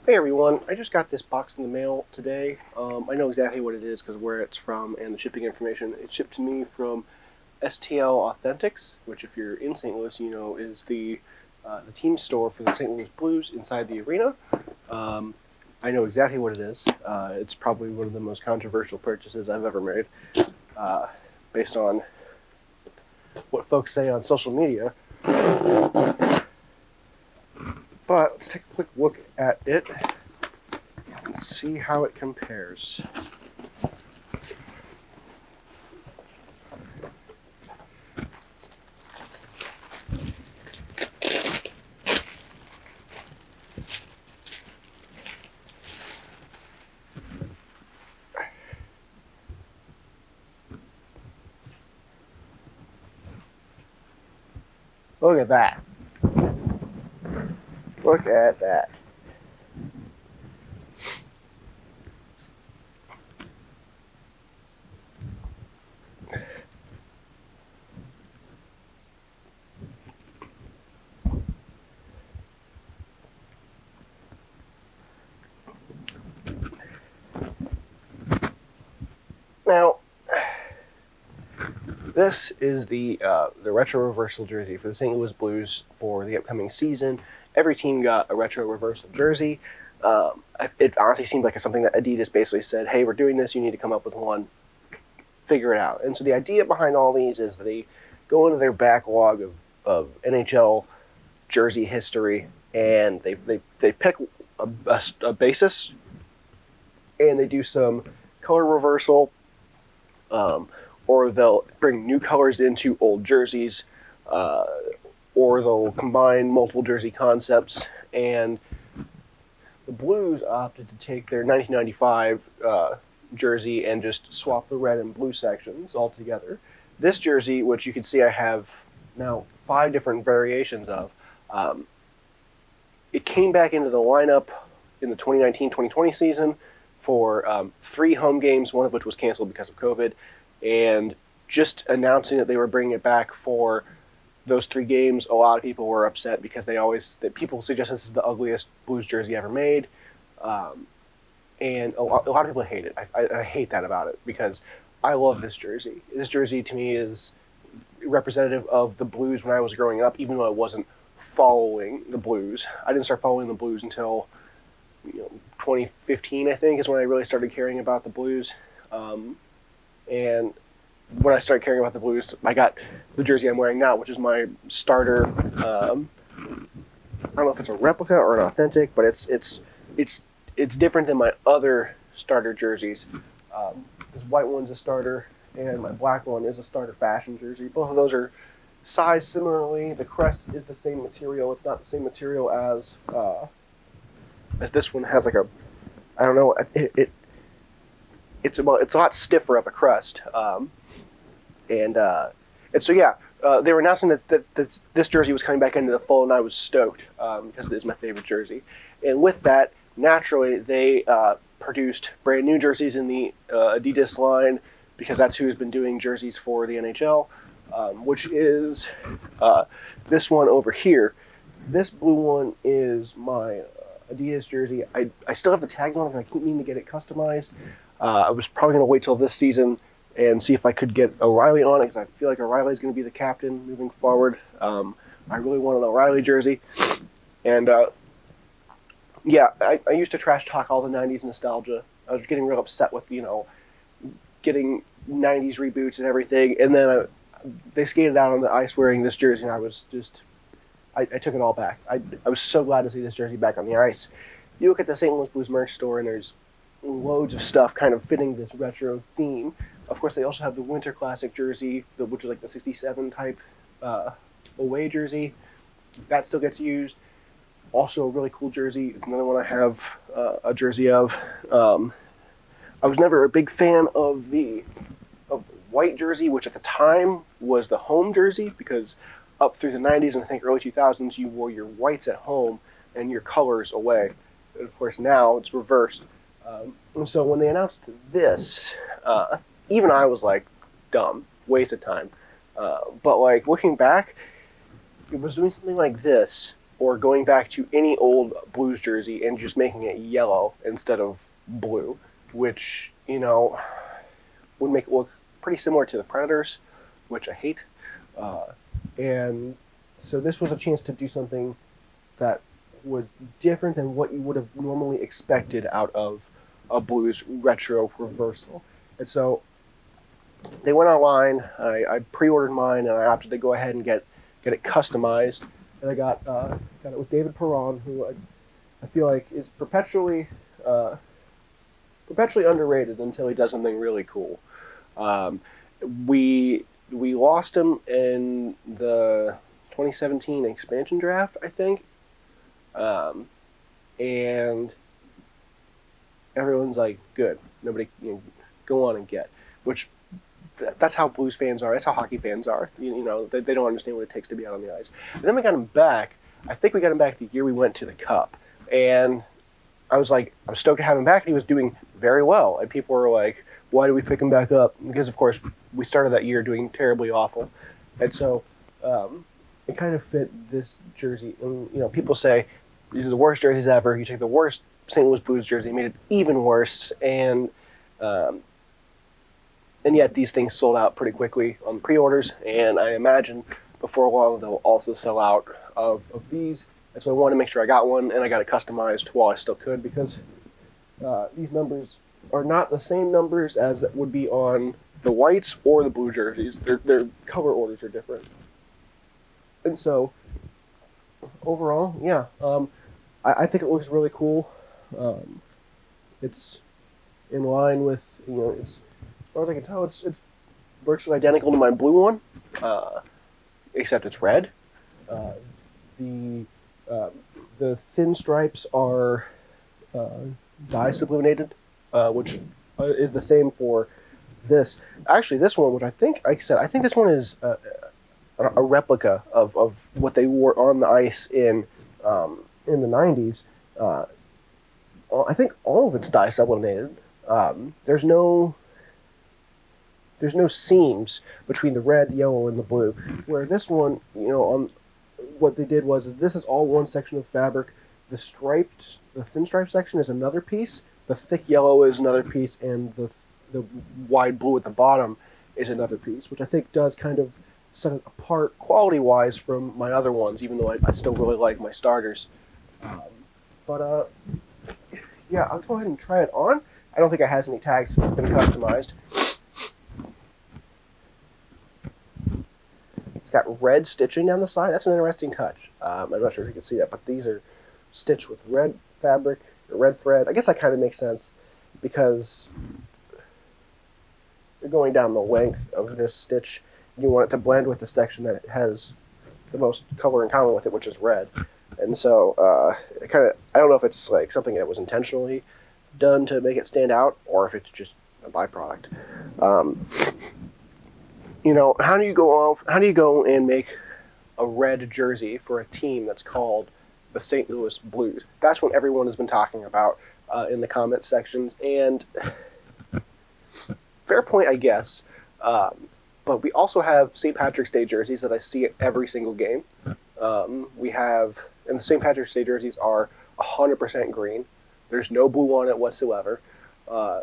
Hey everyone, I just got this box in the mail today. I know exactly what it is because where it's from and the shipping information. It's shipped to me from STL Authentics, which if you're in St. Louis, you know is the team store for the St. Louis Blues inside the arena. Um, I know exactly what it is. It's probably one of the most controversial purchases I've ever made, uh, based on what folks say on social media. But let's take a quick look at it and see how it compares. Look at that. Look at that. Now, this is the retro reversal jersey for the St. Louis Blues for the upcoming season. Every team got a retro reversal jersey. It honestly seemed like something that Adidas basically said, hey, we're doing this, you need to come up with one, figure it out. And so the idea behind all these is they go into their backlog of NHL jersey history, and they pick a basis, and they do some color reversal, or they'll bring new colors into old jerseys, or they'll combine multiple jersey concepts. And the Blues opted to take their 1995 jersey and just swap the red and blue sections altogether. This jersey, which you can see I have now 5 different variations of, it came back into the lineup in the 2019-2020 season for 3 home games, one of which was canceled because of COVID, and just announcing that they were bringing it back for those 3 games, a lot of people were upset because people suggest this is the ugliest Blues jersey ever made, and a lot of people hate it. I hate that about it because I love this jersey. This jersey to me is representative of the Blues when I was growing up, even though I wasn't following the Blues. I didn't start following the Blues until 2015, I think, is when I really started caring about the Blues. And when I started caring about the Blues, I got the jersey I'm wearing now, which is my starter. I don't know if it's a replica or an authentic, but it's different than my other starter jerseys. This white one's a starter, and my black one is a starter fashion jersey. Both of those are sized similarly. The crest is the same material. It's not the same material as this one has, like a, I don't know, it's a lot stiffer of a crest, and so yeah, they were announcing that this jersey was coming back into the fold, and I was stoked because it is my favorite jersey. And with that, naturally, they produced brand new jerseys in the Adidas line, because that's who's been doing jerseys for the NHL, which is this one over here. This blue one is my Adidas jersey. I still have the tags on it, and I keep meaning to get it customized. I was probably going to wait till this season and see if I could get O'Reilly on it, because I feel like O'Reilly is going to be the captain moving forward. I really want an O'Reilly jersey. And yeah, I used to trash talk all the 90s nostalgia. I was getting real upset with, getting 90s reboots and everything. And then they skated out on the ice wearing this jersey, and I was just, I took it all back. I was so glad to see this jersey back on the ice. You look at the St. Louis Blues merch store, and there's loads of stuff kind of fitting this retro theme. Of course, they also have the Winter Classic jersey, which is like the 67 type away jersey. That still gets used. Also a really cool jersey, another one I have a jersey of. I was never a big fan of the white jersey, which at the time was the home jersey, because up through the 90s and I think early 2000s, you wore your whites at home and your colors away. And of course, now it's reversed. And so when they announced this, even I was like, dumb, waste of time. But like looking back, it was doing something like this. or going back to any old Blues jersey and just making it yellow instead of blue, which, would make it look pretty similar to the Predators, which I hate. And so this was a chance to do something that was different than what you would have normally expected out of a Blues retro reversal. And so they went online. I pre-ordered mine, and I opted to go ahead and get it customized. And I got it with David Perron, who I feel like is perpetually underrated until he does something really cool. We lost him in the 2017 expansion draft, I think, and everyone's like, "Good, nobody, go on and get." Which that's how Blues fans are. That's how hockey fans are. They don't understand what it takes to be out on the ice. And then we got him back. I think we got him back the year we went to the Cup, and I was stoked to have him back. And he was doing very well, and people were like, "Why do we pick him back up?" Because of course we started that year doing terribly awful, and so it kind of fit this jersey. And people say these are the worst jerseys ever. You take the worst St. Louis Blues jersey, made it even worse, and yet these things sold out pretty quickly on the pre-orders, and I imagine before long they'll also sell out of these. And so I wanted to make sure I got one, and I got it customized while I still could, because these numbers are not the same numbers as would be on the whites or the blue jerseys. Their color orders are different. And so overall, yeah, I think it looks really cool. It's in line with, it's, as far as I can tell, it's virtually identical to my blue one, except it's red. The thin stripes are dye sublimated, which is the same for this. Actually, this one, which I think this one is a replica of what they wore on the ice in the 90s. I think all of it's dye sublimated. There's no seams between the red, yellow, and the blue. Where this one, what they did was this is all one section of fabric. The thin stripe section is another piece. The thick yellow is another piece, and the wide blue at the bottom is another piece, which I think does kind of set it apart quality-wise from my other ones, even though I still really like my starters. Yeah, I'll go ahead and try it on. I don't think it has any tags since it's been customized. It's got red stitching down the side. That's an interesting touch. I'm not sure if you can see that, but these are stitched with red fabric, or red thread. I guess that kind of makes sense because you're going down the length of this stitch. You want it to blend with the section that has the most color in common with it, which is red. And so I don't know if it's like something that was intentionally done to make it stand out, or if it's just a byproduct. How do you go and make a red jersey for a team that's called the St. Louis Blues? That's what everyone has been talking about in the comment sections, and fair point, I guess. But we also have St. Patrick's Day jerseys that I see at every single game. And the St. Patrick's Day jerseys are 100% green. There's no blue on it whatsoever.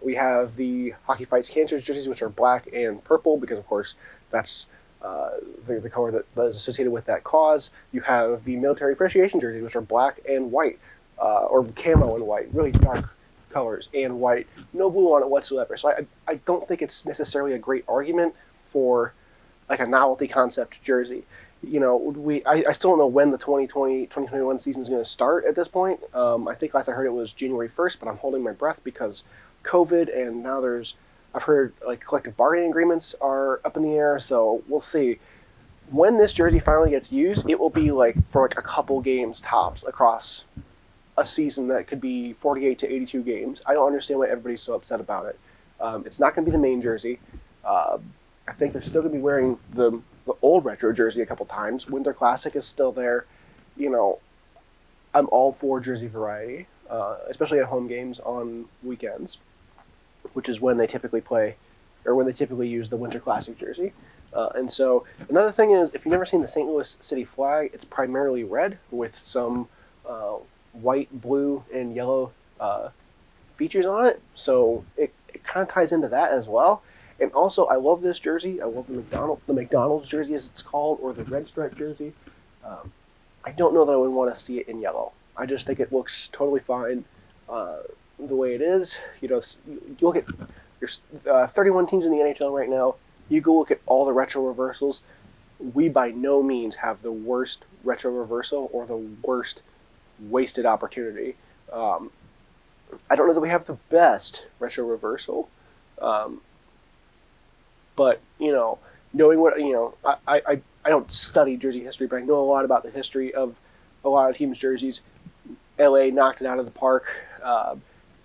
We have the Hockey Fights Kansas jerseys, which are black and purple, because of course that's the color that is associated with that cause. You have the Military Appreciation jerseys, which are black and white, or camo and white, really dark colors and white. No blue on it whatsoever. So I don't think it's necessarily a great argument for like a novelty concept jersey. I still don't know when the 2020-2021 season is going to start at this point. I think last I heard it was January 1st, but I'm holding my breath because COVID, and now I've heard like collective bargaining agreements are up in the air, so we'll see. When this jersey finally gets used, it will be like for like a couple games tops across a season that could be 48 to 82 games. I don't understand why everybody's so upset about it. It's not going to be the main jersey. I think they're still going to be wearing the old retro jersey a couple times. Winter Classic is still there. I'm all for jersey variety, especially at home games on weekends, which is when they typically play, or when they typically use the Winter Classic jersey. And so another thing is, if you've never seen the St. Louis City flag, it's primarily red with some white, blue, and yellow features on it. So it kind of ties into that as well. And also, I love this jersey. I love the McDonald's jersey, as it's called, or the red stripe jersey. Um, I don't know that I would want to see it in yellow. I just think it looks totally fine the way it is. You look at there's 31 teams in the NHL right now. You go look at all the retro reversals. We by no means have the worst retro reversal or the worst wasted opportunity. Um, I don't know that we have the best retro reversal, um, but knowing what I don't study jersey history, but I know a lot about the history of a lot of teams' jerseys. LA knocked it out of the park.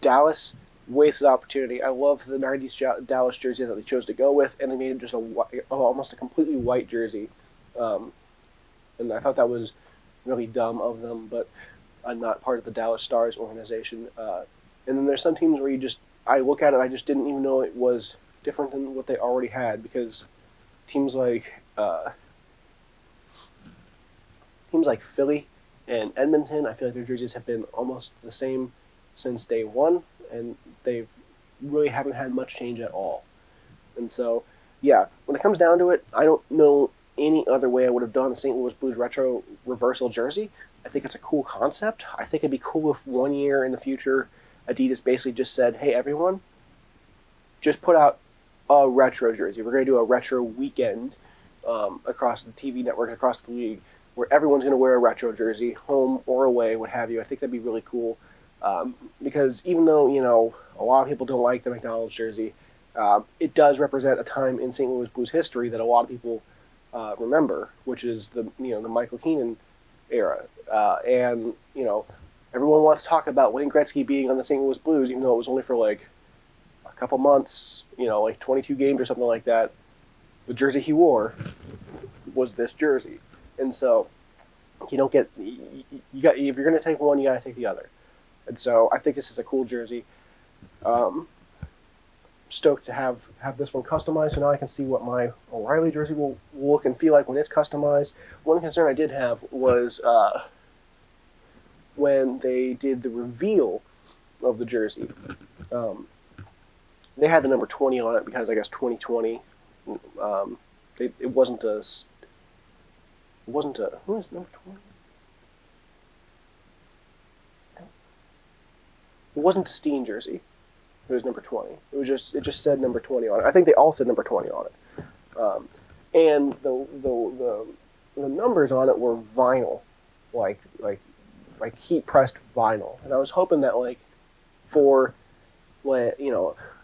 Dallas wasted opportunity. I love the '90s Dallas jersey that they chose to go with, and they made it just almost a completely white jersey. Um, and I thought that was really dumb of them, but I'm not part of the Dallas Stars organization. And then there's some teams where I look at it, I just didn't even know it was different than what they already had, because teams like Philly and Edmonton, I feel like their jerseys have been almost the same since day one, and they really haven't had much change at all. And so, yeah, when it comes down to it, I don't know any other way I would have done a St. Louis Blues retro reversal jersey. I think it's a cool concept. I think it'd be cool if 1 year in the future, Adidas basically just said, "Hey, everyone, just put out a retro jersey. We're going to do a retro weekend across the TV network, across the league, where everyone's going to wear a retro jersey, home or away, what have you." I think that'd be really cool. Because even though a lot of people don't like the McDonald's jersey, it does represent a time in St. Louis Blues history that a lot of people remember, which is the Michael Keenan era, and everyone wants to talk about Wayne Gretzky being on the St. Louis Blues, even though it was only for like a couple months, like 22 games or something like that. The jersey he wore was this jersey, and so you don't get if you're going to take one, you got to take the other. And so I think this is a cool jersey. Stoked to have this one customized, so now I can see what my O'Reilly jersey will look and feel like when it's customized. One concern I did have was when they did the reveal of the jersey. They had the number 20 on it because I guess 2020. It wasn't a. Who is number 20? It wasn't a Steen jersey. It was number 20. It just said number 20 on it. I think they all said number 20 on it. And the numbers on it were vinyl, like heat pressed vinyl. And I was hoping that for a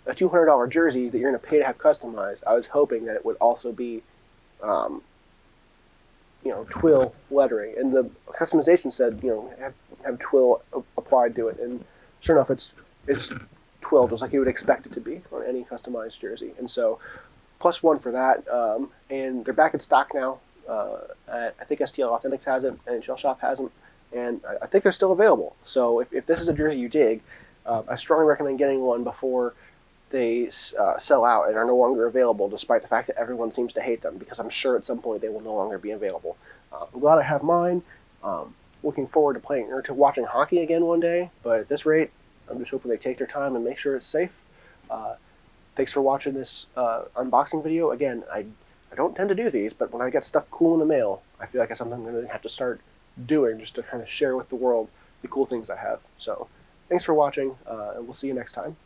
$200 jersey that you're going to pay to have customized, I was hoping that it would also be twill lettering, and the customization said have twill applied to it, and sure enough, it's twill just like you would expect it to be on any customized jersey. And so +1 for that. And they're back in stock now. I think STL Authentics has it, and Shell Shop has them, and I think they're still available. So if this is a jersey you dig, I strongly recommend getting one before they sell out and are no longer available, despite the fact that everyone seems to hate them, because I'm sure at some point they will no longer be available. I'm glad I have mine. Looking forward to playing or to watching hockey again one day, but at this rate, I'm just hoping they take their time and make sure it's safe. Thanks for watching this unboxing video. Again, I don't tend to do these, but when I get stuff cool in the mail, I feel like it's something I'm going to have to start doing just to kind of share with the world the cool things I have. So thanks for watching, and we'll see you next time.